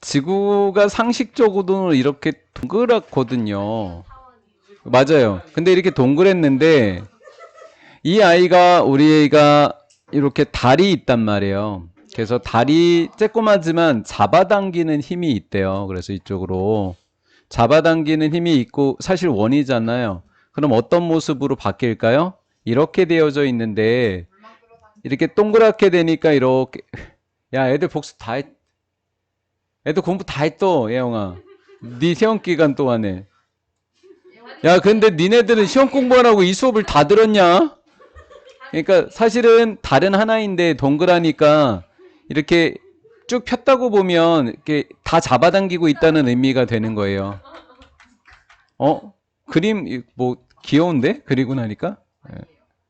지구가 상식적으로는 이렇게 동그랗거든요. 맞아요. 근데 이렇게 동그랬는데 이 아이가 우리 애가 이렇게 다리 있단 말이에요. 그래서 다리 쬐꼬마지만 잡아당기는 힘이 있대요. 그래서 이쪽으로 잡아당기는 힘이 있고 사실 원이잖아요. 그럼 어떤 모습으로 바뀔까요? 이렇게 되어져 있는데 이렇게 동그랗게 되니까 이렇게 야 애들 복습 다 했, 애들 공부 다 했어 예영아. 네 시험 기간 동안에. 야 근데 니네들은 시험 공부 안 하고 이 수업을 다 들었냐? 그러니까 사실은 다른 하나인데 동그라니까 이렇게 쭉 폈다고 보면 이렇게 다 잡아당기고 있다는 의미가 되는 거예요. 그림 뭐 귀여운데? 그리고 나니까?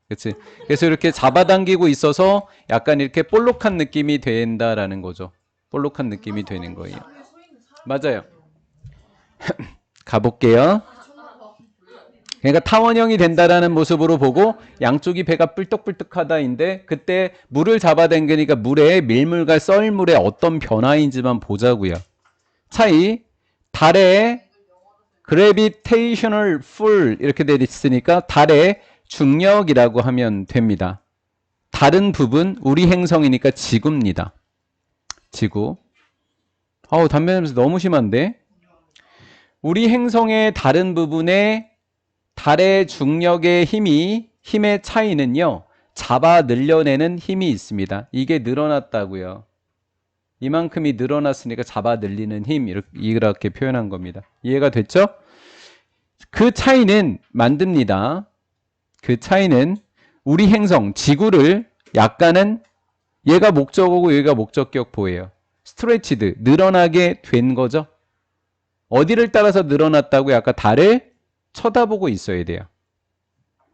그렇지. 그래서 이렇게 잡아당기고 있어서 약간 이렇게 볼록한 느낌이 된다라는 거죠. 볼록한 느낌이 되는 거예요. 맞아요. 가볼게요. 그러니까 타원형이 된다라는 모습으로 보고 양쪽이 배가 뿔떡뿔떡하다인데 그때 물을 잡아당기니까 물에 밀물과 썰물의 어떤 변화인지만 보자고요. 차이 달의 gravitational pull 이렇게 되어 있으니까 달의 중력이라고 하면 됩니다. 다른 부분 우리 행성이니까 지구입니다. 지구. 담배 냄새 너무 심한데? 우리 행성의 다른 부분에 달의 중력의 힘의 차이는요. 잡아 늘려내는 힘이 있습니다. 이게 늘어났다고요. 이만큼이 늘어났으니까 잡아 늘리는 힘 이렇게 표현한 겁니다. 이해가 됐죠? 그 차이는 만듭니다. 그 차이는 우리 행성 지구를 약간은 얘가 목적어고 얘가 목적격보예요. 스트레치드 늘어나게 된 거죠. 어디를 따라서 늘어났다고 아까 달을 쳐다보고 있어야 돼요.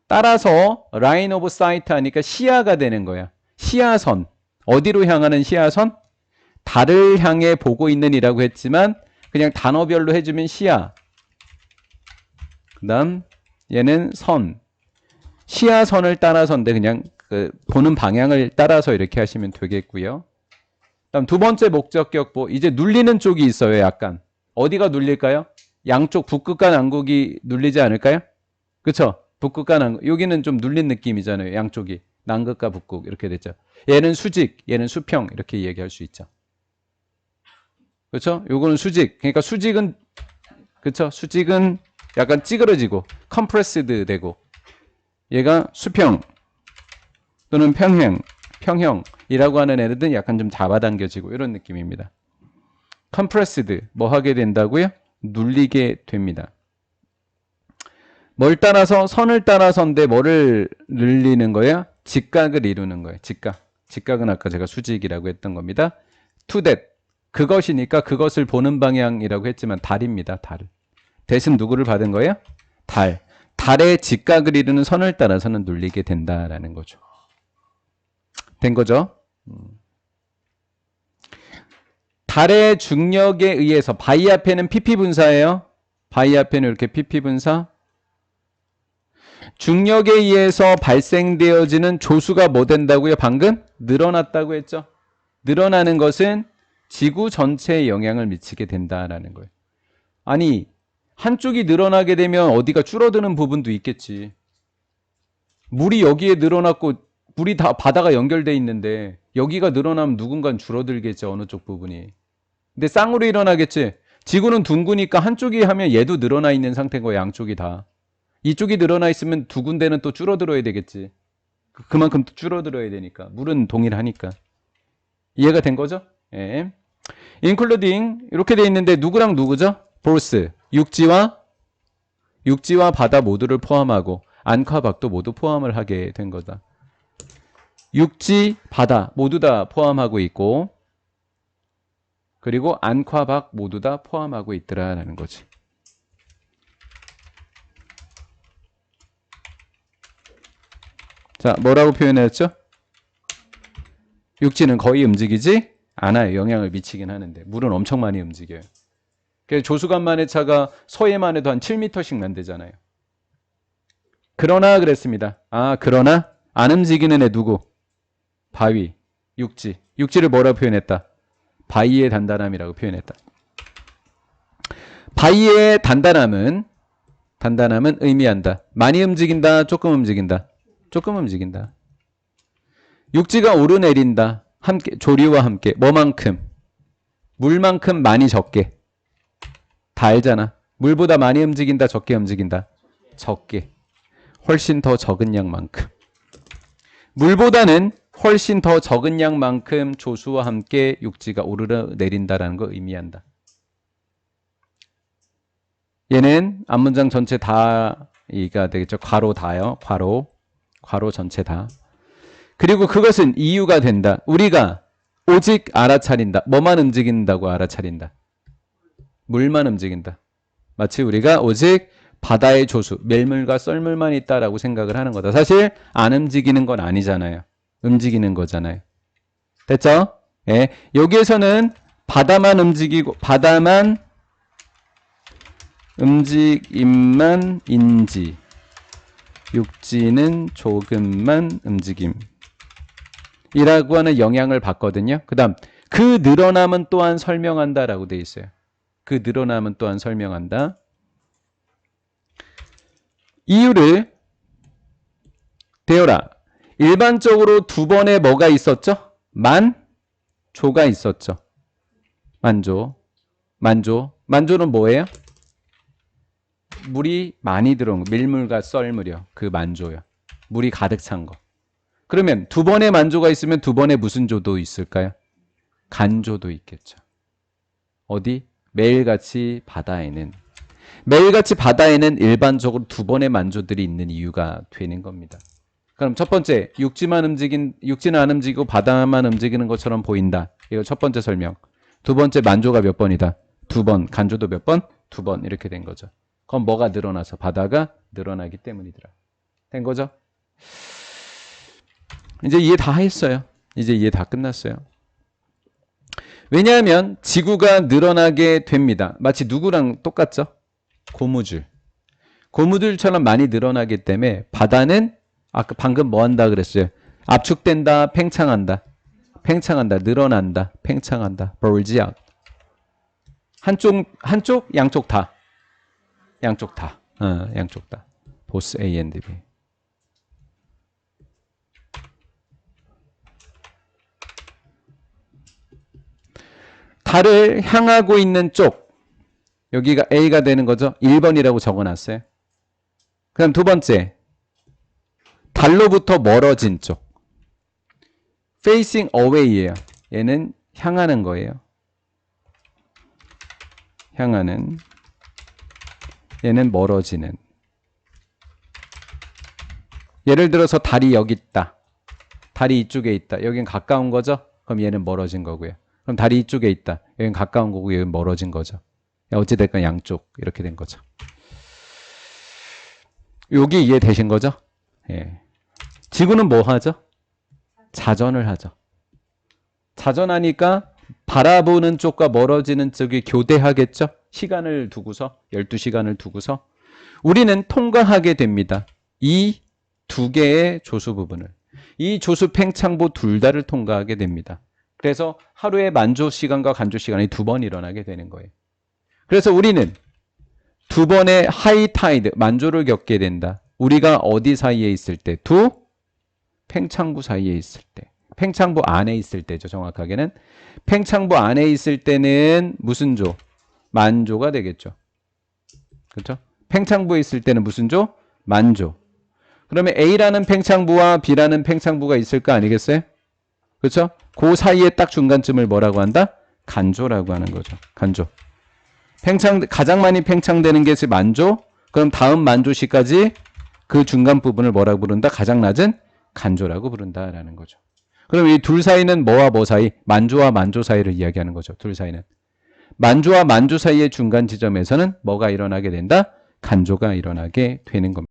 따라서 라인 오브 사이트 하니까 시야가 되는 거야. 시야선. 어디로 향하는 시야선? 달을 향해 보고 있는 이라고 했지만 그냥 단어별로 해주면 시야. 그 다음 얘는 선. 시야선을 따라서인데 그냥 보는 방향을 따라서 이렇게 하시면 되겠고요. 다음 두 번째 목적격보. 이제 눌리는 쪽이 있어요. 약간. 어디가 눌릴까요? 양쪽 북극과 남극이 눌리지 않을까요? 그쵸? 북극과 남극. 여기는 좀 눌린 느낌이잖아요. 양쪽이. 남극과 북극 이렇게 됐죠. 얘는 수직, 얘는 수평 이렇게 얘기할 수 있죠. 그렇죠? 요거는 수직. 그러니까 수직은 그렇죠? 수직은 약간 찌그러지고 컴프레스드 되고 얘가 수평 또는 평형이라고 하는 애들은 약간 좀 잡아당겨지고 이런 느낌입니다. 컴프레스드 뭐 하게 된다고요? 눌리게 됩니다. 뭘 따라서? 선을 따라서인데 뭐를 늘리는 거예요? 직각을 이루는 거예요. 직각은 아까 제가 수직이라고 했던 겁니다. to that 그것이니까 그것을 보는 방향이라고 했지만 달입니다. 달. 대신 누구를 받은 거예요? 달. 달의 직각을 이루는 선을 따라서는 눌리게 된다라는 거죠. 된 거죠? 달의 중력에 의해서 바위 앞에는 PP 분사예요. 바위 앞에는 이렇게 PP 분사. 중력에 의해서 발생되어지는 조수가 뭐 된다고요? 방금 늘어났다고 했죠. 늘어나는 것은 지구 전체에 영향을 미치게 된다라는 거예요. 아니 한쪽이 늘어나게 되면 어디가 줄어드는 부분도 있겠지. 물이 여기에 늘어났고 물이 다 바다가 연결돼 있는데 여기가 늘어나면 누군가는 줄어들겠지. 어느 쪽 부분이. 근데 쌍으로 일어나겠지. 지구는 둥그니까 한쪽이 하면 얘도 늘어나 있는 상태인 거야. 양쪽이 다. 이쪽이 늘어나 있으면 두 군데는 또 줄어들어야 되겠지. 그만큼 또 줄어들어야 되니까. 물은 동일하니까. 이해가 된 거죠? 예. including 이렇게 돼 있는데 누구랑 누구죠? both 육지와 바다 모두를 포함하고 안과 박도 모두 포함을 하게 된 거다. 육지, 바다 모두 다 포함하고 있고 그리고 안과 박 모두 다 포함하고 있더라라는 거지. 자, 뭐라고 표현했죠? 육지는 거의 움직이지 않아요. 영향을 미치긴 하는데 물은 엄청 많이 움직여요. 그래서 조수간만의 차가 서해만 해도 한 7m씩 난대잖아요. 그러나 그랬습니다. 그러나 안 움직이는 애 누구? 바위, 육지. 육지를 뭐라고 표현했다? 바위의 단단함이라고 표현했다. 바위의 단단함은 의미한다. 많이 움직인다, 조금 움직인다. 조금 움직인다. 육지가 오르내린다. 함께 조류와 함께 뭐만큼? 물만큼 많이 적게. 다 알잖아. 물보다 많이 움직인다, 적게 움직인다. 적게. 훨씬 더 적은 양만큼. 물보다는 훨씬 더 적은 양만큼 조수와 함께 육지가 오르내린다라는 거 의미한다. 얘는 앞문장 전체 다가 되겠죠. 괄호 다요. 괄호 전체 다. 그리고 그것은 이유가 된다. 우리가 오직 알아차린다. 뭐만 움직인다고 알아차린다. 물만 움직인다. 마치 우리가 오직 바다의 조수, 멜물과 썰물만 있다라고 생각을 하는 거다. 사실 안 움직이는 건 아니잖아요. 움직이는 거잖아요. 됐죠? 예. 여기에서는 바다만 움직임만 인지, 육지는 조금만 움직임 이라고 하는 영향을 받거든요. 그 다음 그 늘어남은 또한 설명한다 라고 돼 있어요. 그 늘어남은 또한 설명한다. 이유를 대어라. 일반적으로 두 번에 뭐가 있었죠? 만조가 있었죠. 만조는 뭐예요? 물이 많이 들어온 거. 밀물과 썰물이요. 그 만조요. 물이 가득 찬 거. 그러면 두 번의 만조가 있으면 두 번의 무슨 조도 있을까요? 간조도 있겠죠. 어디? 매일같이 바다에는 일반적으로 두 번의 만조들이 있는 이유가 되는 겁니다. 그럼 첫 번째, 육지는 안 움직이고 바다만 움직이는 것처럼 보인다. 이거 첫 번째 설명. 두 번째, 만조가 몇 번이다? 두 번. 간조도 몇 번? 두 번. 이렇게 된 거죠. 그럼 뭐가 늘어나서? 바다가 늘어나기 때문이더라. 된 거죠? 이제 이해 다 했어요. 이제 이해 다 끝났어요. 왜냐하면 지구가 늘어나게 됩니다. 마치 누구랑 똑같죠? 고무줄처럼 많이 늘어나기 때문에 바다는 아까 방금 뭐 한다 그랬어요? 압축된다, 팽창한다, 늘어난다, 팽창한다, bulge out. 한쪽, 양쪽 다. 양쪽 다. both A and B. 달을 향하고 있는 쪽. 여기가 A가 되는 거죠. 1번이라고 적어놨어요. 그 다음 두 번째. 달로부터 멀어진 쪽. facing away예요. 얘는 향하는 거예요. 향하는. 얘는 멀어지는. 예를 들어서 달이 여기 있다. 달이 이쪽에 있다. 여긴 가까운 거죠? 그럼 얘는 멀어진 거고요. 그럼 달이 이쪽에 있다. 여긴 가까운 거고 여긴 멀어진 거죠. 어찌됐건 양쪽 이렇게 된 거죠. 여기 이해되신 거죠? 예. 지구는 뭐 하죠? 자전을 하죠. 자전하니까 바라보는 쪽과 멀어지는 쪽이 교대하겠죠? 시간을 두고서 12시간을 두고서 우리는 통과하게 됩니다. 이 두 개의 조수 부분을. 이 조수 팽창부 둘 다를 통과하게 됩니다. 그래서 하루에 만조 시간과 간조 시간이 두 번 일어나게 되는 거예요. 그래서 우리는 두 번의 하이 타이드, 만조를 겪게 된다. 우리가 어디 사이에 있을 때? 두 팽창부 사이에 있을 때. 팽창부 안에 있을 때죠. 정확하게는. 팽창부 안에 있을 때는 무슨 조? 만조가 되겠죠. 그렇죠? 팽창부에 있을 때는 무슨 조? 만조. 그러면 A라는 팽창부와 B라는 팽창부가 있을 거 아니겠어요? 그렇죠? 그 사이에 딱 중간쯤을 뭐라고 한다? 간조라고 하는 거죠. 간조. 가장 많이 팽창되는 게 만조. 그럼 다음 만조시까지 그 중간 부분을 뭐라고 부른다? 가장 낮은 간조라고 부른다라는 거죠. 그럼 이 둘 사이는 뭐와 뭐 사이? 만조와 만조 사이를 이야기하는 거죠. 둘 사이는. 만조와 만조 사이의 중간 지점에서는 뭐가 일어나게 된다? 간조가 일어나게 되는 겁니다.